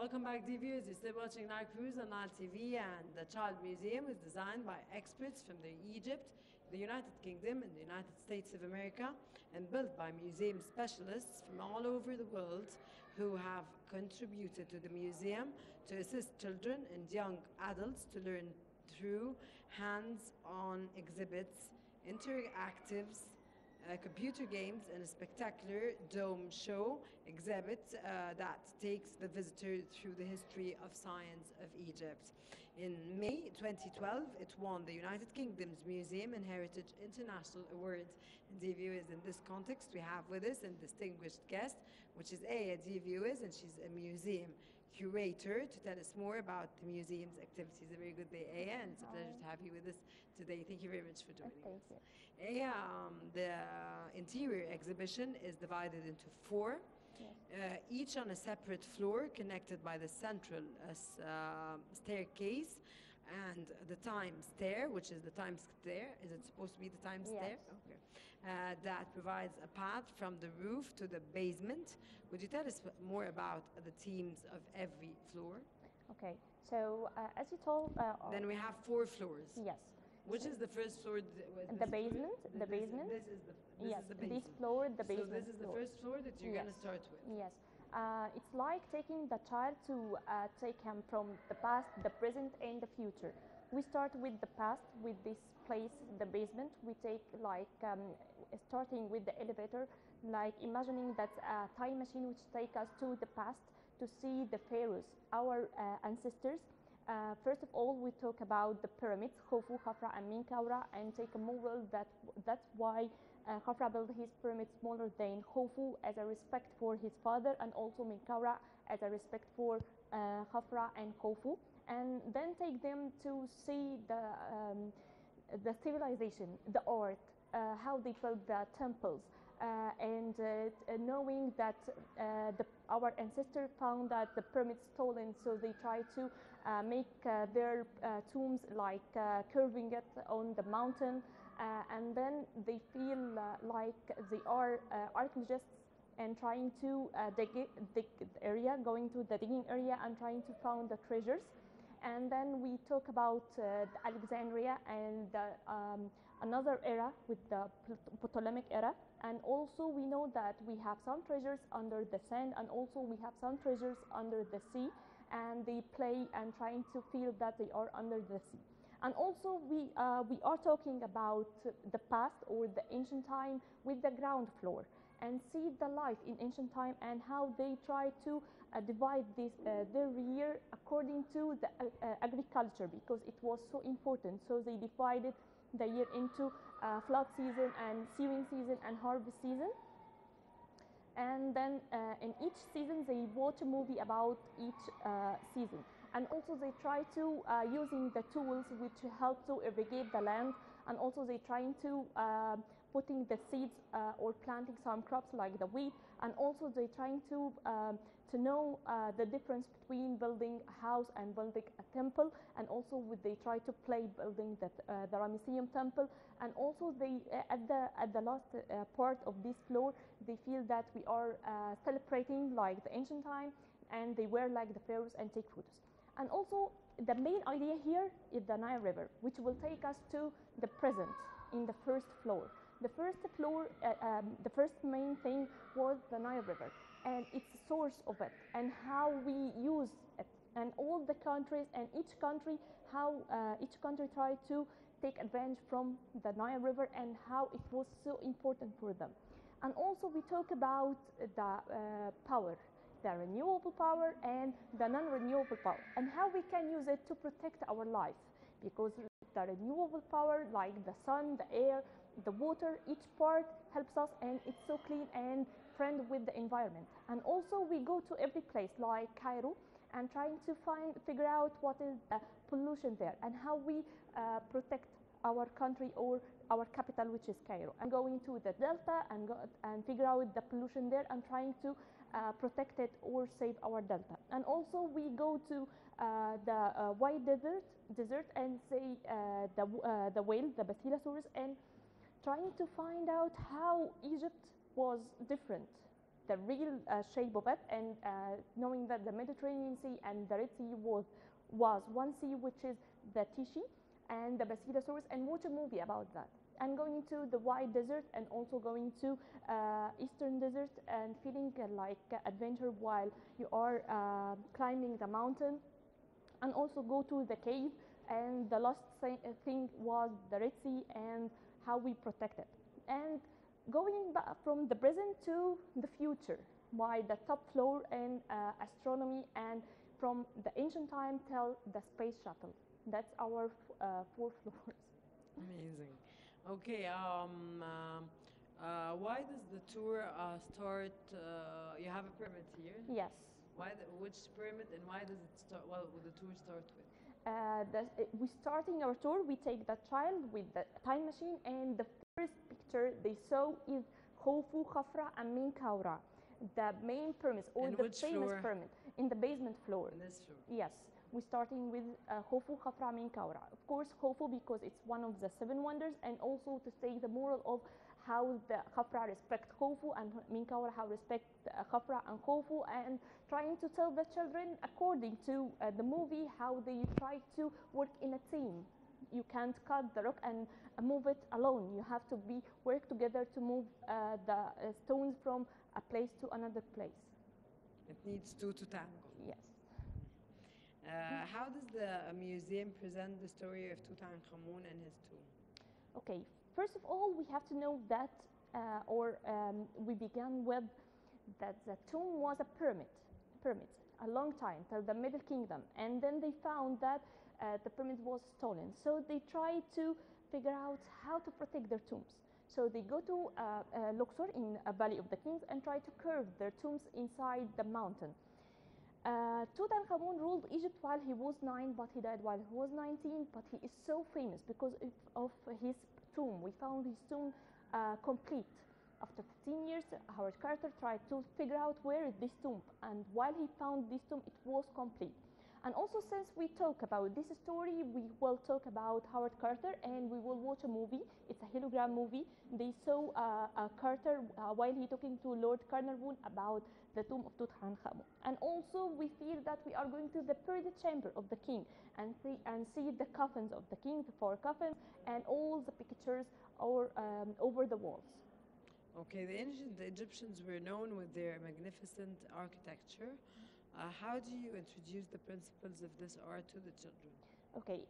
Welcome back, dear viewers. You're still watching Nile Cruise on Nile TV, and the Child Museum is designed by experts from Egypt, the United Kingdom, and the United States of America, and built by museum specialists from all over the world who have contributed to the museum to assist children and young adults to learn through hands-on exhibits, interactives, computer games, and a spectacular dome show exhibit that takes the visitor through the history of science of Egypt. In May 2012, it won the United Kingdom's Museum and Heritage International Award. And dear viewers, in this context, we have with us a distinguished guest, which is Aya, dear viewers, and she's a museum curator to tell us more about the museum's activities. A very good day, Aya, and it's a pleasure to have you with us today. Thank you very much for joining us. Aya, the interior exhibition is divided into four, each on a separate floor connected by the central staircase and the time stair, which is the time stair. Is it supposed to be the time stair? Okay. That provides a path from the roof to the basement. Would you tell us more about the themes of every floor? Okay, so as you told... then we have four floors. Yes. Which is the first floor? The basement. The basement. This is the basement. This floor, the basement. So this is the first floor that you're going to start with. Yes. It's like taking the child to take him from the past, the present, and the future. We start with the past, with this place, the basement. We take starting with the elevator, like imagining that's a time machine which takes us to the past to see the pharaohs, our ancestors. First of all, we talk about the pyramids, Khufu, Khafra, and Menkaura, and take a moral that's why Khafra built his pyramid smaller than Khufu as a respect for his father, and also Menkaura as a respect for Khafra and Khufu, and then take them to see the civilization, the art, how they built the temples, and knowing that our ancestors found that the pyramids stolen, so they try to make their tombs like curving it on the mountain, and then they feel like they are archaeologists and trying to dig the area, going to the digging area and trying to find the treasures. And then we talk about Alexandria and another era with the Ptolemaic era. And also we know that we have some treasures under the sand, and also we have some treasures under the sea, and they play and trying to feel that they are under the sea. And also we are talking about the past or the ancient time with the ground floor, and see the life in ancient time and how they try to divide this, their year according to the agriculture, because it was so important. So they divided the year into flood season and sowing season and harvest season. And then in each season they watch a movie about each season. And also they try to using the tools which help to irrigate the land, and also they trying to putting the seeds or planting some crops like the wheat, and also they trying to know the difference between building a house and building a temple, and also they try to play building the Ramesseum temple. And also they at the last part of this floor they feel that we are celebrating like the ancient time, and they wear like the pharaohs and take photos. And also the main idea here is the Nile River, which will take us to the present in the first floor. The first floor, the first main thing was the Nile River and its source of it and how we use it, and all the countries and each country, how each country tried to take advantage from the Nile River and how it was so important for them. And also we talk about the power, the renewable power and the non-renewable power, and how we can use it to protect our life, because the renewable power like the sun, the air, the water, each part helps us and it's so clean and friendly with the environment. And also we go to every place like Cairo and trying to figure out what is the pollution there and how we protect our country or our capital, which is Cairo, and going to the delta and figure out the pollution there and trying to protect it or save our delta. And also we go to the white desert and say the whale, the Basilosaurus, and trying to find out how Egypt was different the real shape of it, and knowing that the Mediterranean Sea and the Red Sea was one sea, which is the Tishi and the Basilosaurus, and watch a movie about that. And going to the White Desert, and also going to Eastern Desert, and feeling like adventure while you are climbing the mountain, and also go to the cave. And the last thing was the Red Sea and how we protect it. And going back from the present to the future, by the top floor in astronomy, and from the ancient time till the space shuttle. That's our 4 floors. Amazing. Okay. Why does the tour start? You have a pyramid here. Yes. Which pyramid, and why does it start? What would the tour start with? We starting our tour. We take the child with the time machine, and the first picture they saw is Khufu, Khafra, and Min Kaura, the main pyramids, or And the which famous floor? pyramid in the basement floor. In this floor. Yes, we're starting with Khufu, Khafra, Min Kaura. Of course, Khufu because it's one of the 7 wonders, and also to say the moral of how the Khafra respect Khufu, and Min Kaura how respect Khafra and Khufu, and trying to tell the children according to the movie how they try to work in a team. You can't cut the rock and move it alone. You have to work together to move the stones from a place to another place. It needs 2 to tango. Yes. How does the museum present the story of Tutankhamun and his tomb? Okay, first of all, we have to know that, we began with that the tomb was a pyramid, a long time, till the Middle Kingdom, and then they found that the pyramid was stolen. So they tried to figure out how to protect their tombs. So they go to Luxor in a Valley of the Kings and try to curve their tombs inside the mountain. Tutankhamun ruled Egypt while he was 9, but he died while he was 19. But he is so famous because of his tomb. We found his tomb complete. After 15 years, Howard Carter tried to figure out where is this tomb, and while he found this tomb, it was complete. And also, since we talk about this story, we will talk about Howard Carter, and we will watch a movie. It's a hologram movie. They saw Carter while he talking to Lord Carnarvon about the tomb of Tutankhamun. And also, we feel that we are going to the period chamber of the king and see the coffins of the king, the 4 coffins, and all the pictures over the walls. Okay, the ancient Egyptians were known with their magnificent architecture. How do you introduce the principles of this art to the children? Okay,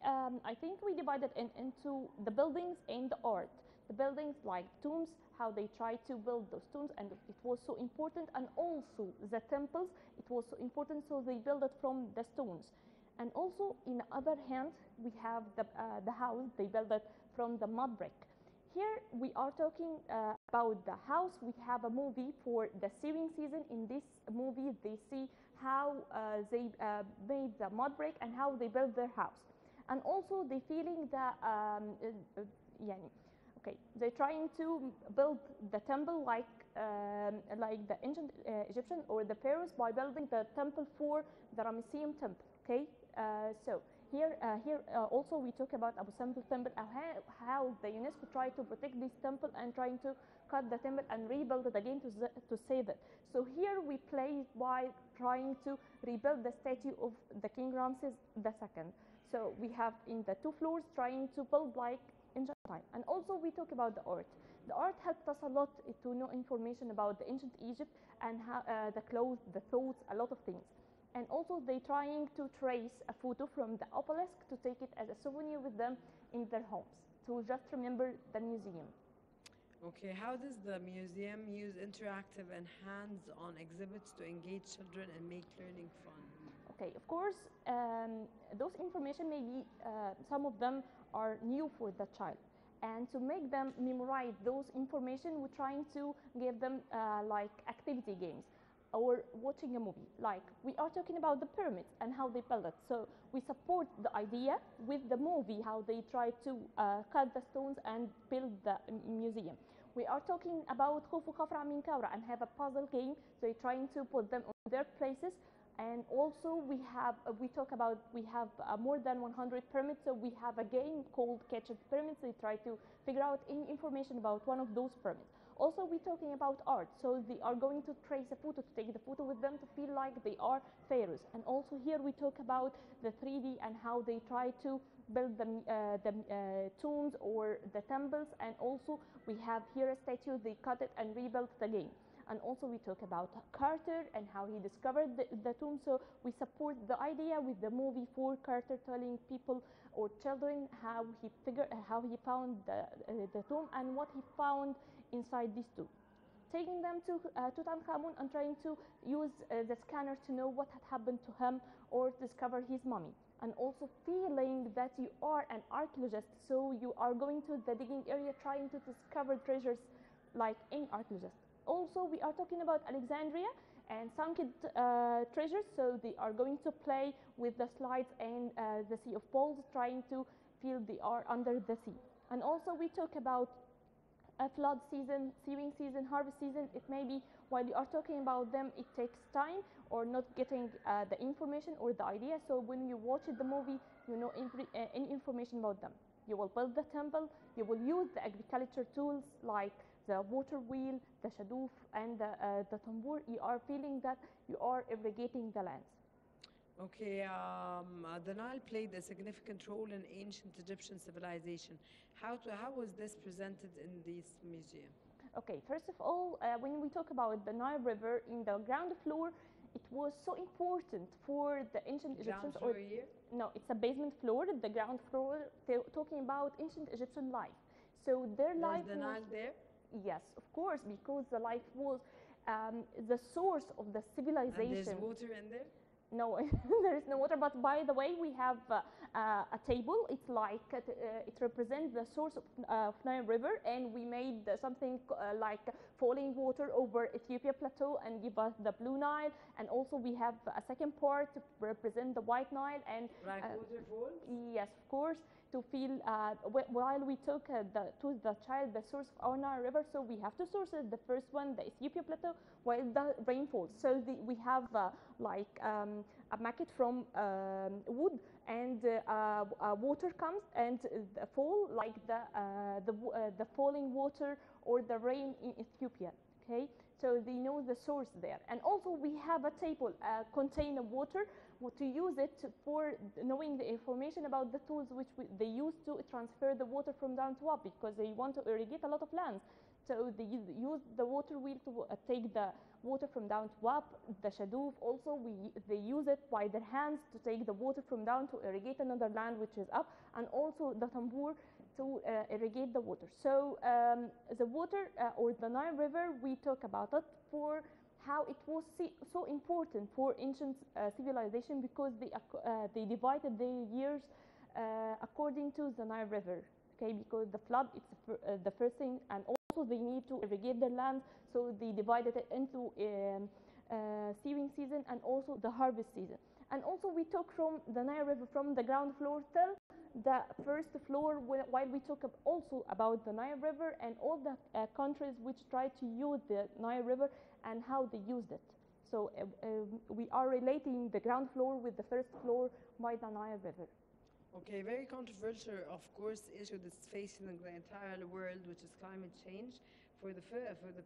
I think we divided into the buildings and the art. The buildings, like tombs, how they try to build those tombs, and it was so important. And also the temples, it was so important, so they built it from the stones. And also, in the other hand, we have the house. They built it from the mud brick. Here we are talking about the house. We have a movie for the sewing season. In this movie, they see how they made the mud brick and how they built their house. And also they feeling that, okay, they're trying to build the temple like the ancient Egyptian or the pharaohs by building the temple for the Ramesseum temple. Okay, so here also we talk about Abu Simbel temple, how the UNESCO tried to protect this temple and trying to cut the temple and rebuild it again to save it. So here we play by trying to rebuild the statue of the King Ramses II. So we have in the 2 floors trying to build like ancient time. And also we talk about the art. The art helped us a lot to know information about the ancient Egypt and how, the clothes, the thoughts, a lot of things. And also they trying to trace a photo from the obelisk to take it as a souvenir with them in their homes to just remember the museum. Okay, how does the museum use interactive and hands-on exhibits to engage children and make learning fun? Okay, of course, those information maybe some of them are new for the child. And to make them memorize those information, we're trying to give them like activity games or watching a movie. Like we are talking about the pyramids and how they built it. So we support the idea with the movie, how they try to cut the stones and build the museum. We are talking about Khufu, Khafra, Min Kaura and have a puzzle game. So we're trying to put them on their places. And also we have more than 100 pyramids, so we have a game called Catch the Pyramids. They try to figure out any information about one of those pyramids. Also, we're talking about art, so they are going to trace a photo, to take the photo with them to feel like they are pharaohs. And also here we talk about the 3D and how they try to build the tombs or the temples. And also we have here a statue, they cut it and rebuilt it again. And also we talk about Carter and how he discovered the tomb. So we support the idea with the movie for Carter, telling people or children how he found the tomb and what he found inside this tomb. Taking them to Tutankhamun and trying to use the scanner to know what had happened to him or discover his mummy. And also feeling that you are an archaeologist, so you are going to the digging area trying to discover treasures like any archaeologist. Also, we are talking about Alexandria and sunken treasures, so they are going to play with the slides and the Sea of Pearls, trying to feel they are under the sea. And also we talk about a flood season, sewing season, harvest season. It may be while you are talking about them, it takes time or not getting the information or the idea. So when you watch the movie, you know any information about them. You will build the temple, you will use the agriculture tools like the water wheel, the shadoof, and the tambour. You are feeling that you are irrigating the lands. Okay, the Nile played a significant role in ancient Egyptian civilization. How was this presented in this museum? Okay, first of all, when we talk about the Nile River in the ground floor, it was so important for the ancient Egyptians. Ground floor here? No, it's a basement floor. The ground floor, talking about ancient Egyptian life. So their life. Was the Nile there? Yes, of course, because the life was the source of the civilization. And there's water in there? No, there is no water. But by the way, we have a table. It's like it represents the source of Nile River, and we made something like falling water over Ethiopia plateau and give us the Blue Nile. And also we have a second part to represent the White Nile and like waterfalls. Yes, of course. To feel while we took to the child the source of our Nile River, so we have two sources. The first one, the Ethiopia plateau, while the rain falls. So we have like a maquette from wood, and water comes and fall like the falling water or the rain in Ethiopia. Okay, so they know the source there. And also we have a table contain water to use it for knowing the information about the tools which they use to transfer the water from down to up, because they want to irrigate a lot of lands. So they use the water wheel to take the water from down to up. The shadoof also, they use it by their hands to take the water from down to irrigate another land which is up, and also the tambour to irrigate the water. So the water or the Nile River, we talk about it for how it was so important for ancient civilization, because they divided their years according to the Nile River. Okay, because the flood, it's the first thing, and also they need to irrigate their land, so they divided it into sewing season and also the harvest season. And also we took from the Nile River from the ground floor till the first floor, while we talk also about the Nile River and all the countries which tried to use the Nile River and how they used it. So we are relating the ground floor with the first floor by the Nile River. Okay, very controversial, of course, issue that's facing the entire world, which is climate change. For the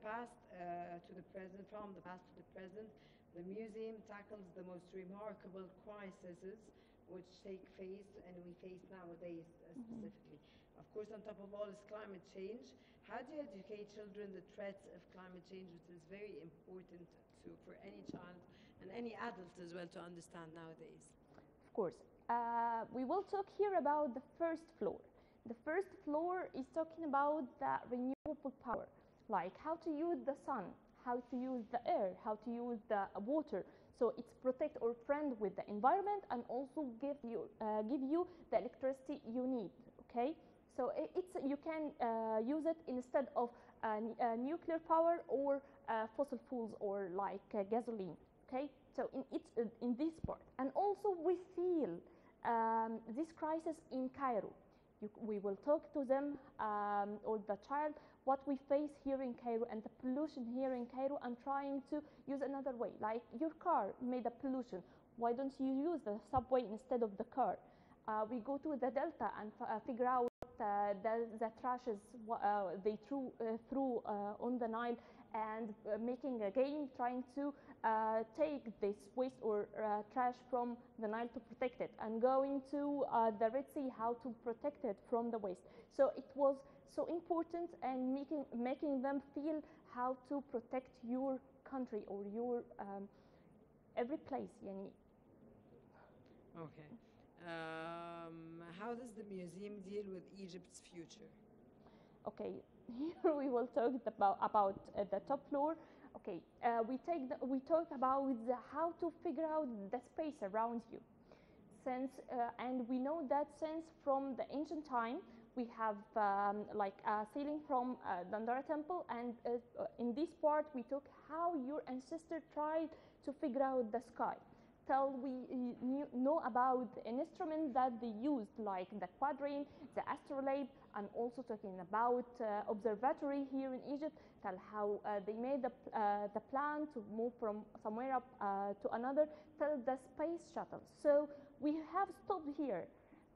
past to the present, from the past to the present, the museum tackles the most remarkable crises which take place and we face nowadays specifically. Of course, on top of all is climate change. How do you educate children the threats of climate change, which is very important for any child and any adult as well to understand nowadays? Of course. We will talk here about the first floor. The first floor is talking about the renewable power, like how to use the sun, how to use the air, how to use the water. So it's protect or friend with the environment, and also give you the electricity you need. Okay, so you can use it instead of nuclear power or fossil fuels or like gasoline. Okay, so in this part, and also we feel this crisis in Cairo. We will talk to them or the child what we face here in Cairo and the pollution here in Cairo, and trying to use another way. Like your car made a pollution, why don't you use the subway instead of the car? We go to the Delta and figure out the trashes they threw on the Nile, and making a game trying to take this waste or trash from the Nile to protect it, and going to the Red Sea how to protect it from the waste. So it was so important, and making them feel how to protect your country or your every place. Yani. Okay. How does the museum deal with Egypt's future? Okay, here we will talk about the top floor. Okay, we talked about how to figure out the space around you. Since and we know that since from the ancient time we have like a ceiling from Dandara temple, and in this part we took how your ancestor tried to figure out the sky. Till we know about the instruments that they used, like the quadrant, the astrolabe, and also talking about observatory here in Egypt, tell how they made the plan to move from somewhere up to another, till the space shuttle. So we have stopped here.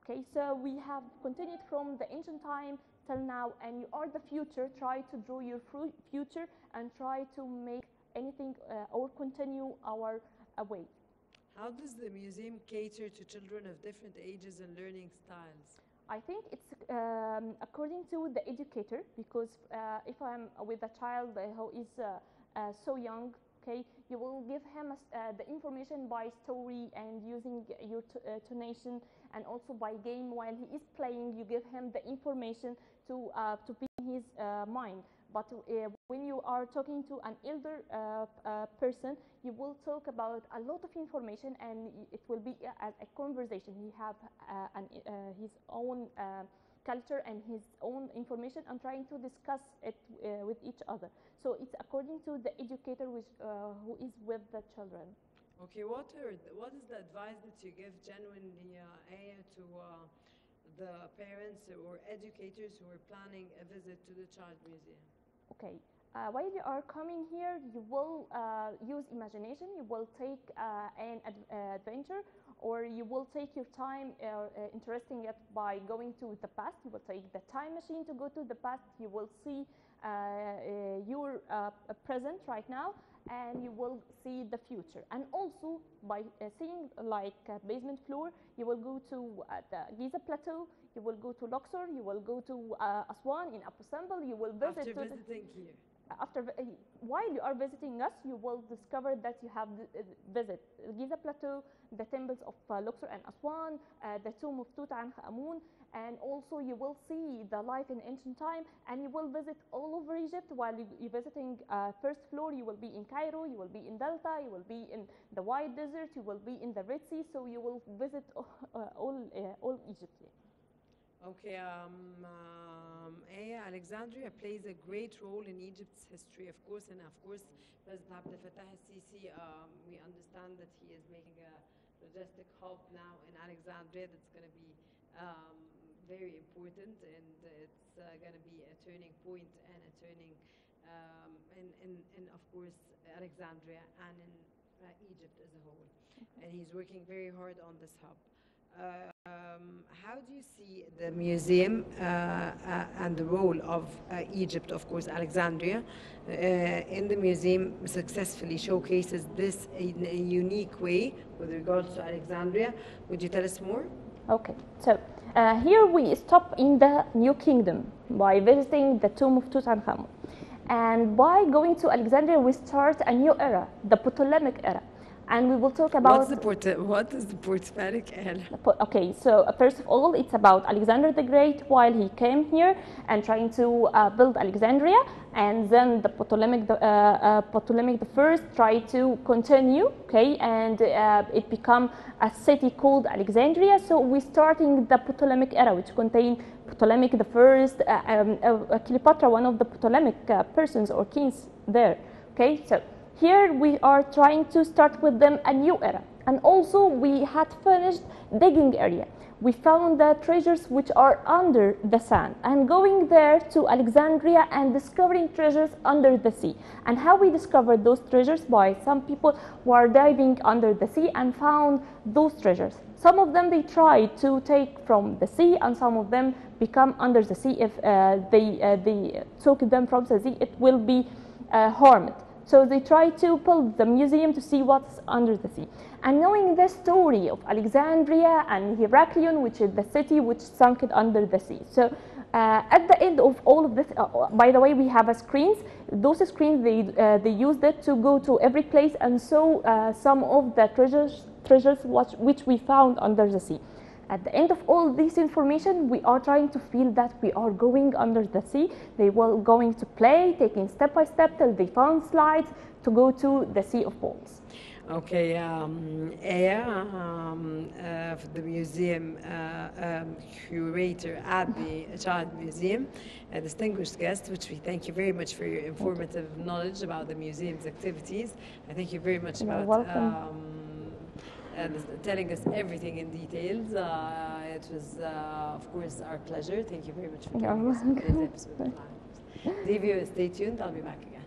Okay, so we have continued from the ancient time till now, and you are the future. Try to draw your future and try to make anything or continue our way. How does the museum cater to children of different ages and learning styles? I think it's according to the educator, because if I'm with a child who is so young, okay, you will give him the information by story and using your tonation, and also by game. While he is playing, you give him the information to be in his mind. But when you are talking to an elder person, you will talk about a lot of information, and it will be a conversation. He have his own culture and his own information, and trying to discuss it with each other. So it's according to the educator who is with the children. Okay, what is the advice that you give genuinely to the parents or educators who are planning a visit to the Child Museum? Okay, while you are coming here, you will use imagination, you will take an adventure, or you will take your time interesting it by going to the past. You will take the time machine to go to the past. You will see your present right now, and you will see the future. And also by seeing like basement floor, you will go to the Giza Plateau, you will go to Luxor, you will go to Aswan in Abu Simbel, you will visit. After visiting here. While you are visiting us, you will discover that you have visit Giza Plateau, the temples of Luxor and Aswan, the tomb of Tutankhamun, and also you will see the life in ancient time, and you will visit all over Egypt. While you're visiting first floor, you will be in Cairo, you will be in Delta, you will be in the White Desert, you will be in the Red Sea, so you will visit all Egypt. Okay, Alexandria plays a great role in Egypt's history, of course, and of course, President Abdel Fattah al-Sisi, we understand that he is making a logistic hub now in Alexandria that's going to be very important, and it's going to be a turning point and a turning in of course, Alexandria and in Egypt as a whole. Okay. And he's working very hard on this hub. How do you see the museum and the role of Egypt, of course, Alexandria, in the museum successfully showcases this in a unique way with regards to Alexandria? Would you tell us more? Okay, so here we stop in the New Kingdom by visiting the tomb of Tutankhamun. And by going to Alexandria, we start a new era, the Ptolemaic era. And we will talk about... What is the Ptolemaic era? Okay, so first of all, it's about Alexander the Great while he came here and trying to build Alexandria. And then the Ptolemaic the first tried to continue, okay, and it became a city called Alexandria. So we're starting the Ptolemaic era, which contained Ptolemaic the first, Cleopatra, one of the Ptolemaic persons or kings there, okay. So here we are trying to start with them a new era. And also we had finished digging area. we found the treasures which are under the sand, and going there to Alexandria and discovering treasures under the sea. And how we discovered those treasures? By some people who are diving under the sea and found those treasures. Some of them they tried to take from the sea, and some of them become under the sea. If they took them from the sea, it will be harmed. So they try to build the museum to see what's under the sea. And knowing the story of Alexandria and Heraclion, which is the city which sunk it under the sea. So at the end of all of this, by the way, we have screens. Those screens, they used it to go to every place and show some of the treasures which we found under the sea. At the end of all this information, we are trying to feel that we are going under the sea. They were going to play, taking step by step till they found slides to go to the Sea of Bones. Okay, Aya, the museum curator at the Child Museum, a distinguished guest, which we thank you very much for your informative knowledge about the museum's activities. I thank you very much about telling us everything in details. It was, of course, our pleasure. Thank you very much for joining us in today's episode of Live. Dear viewers, stay tuned. I'll be back again.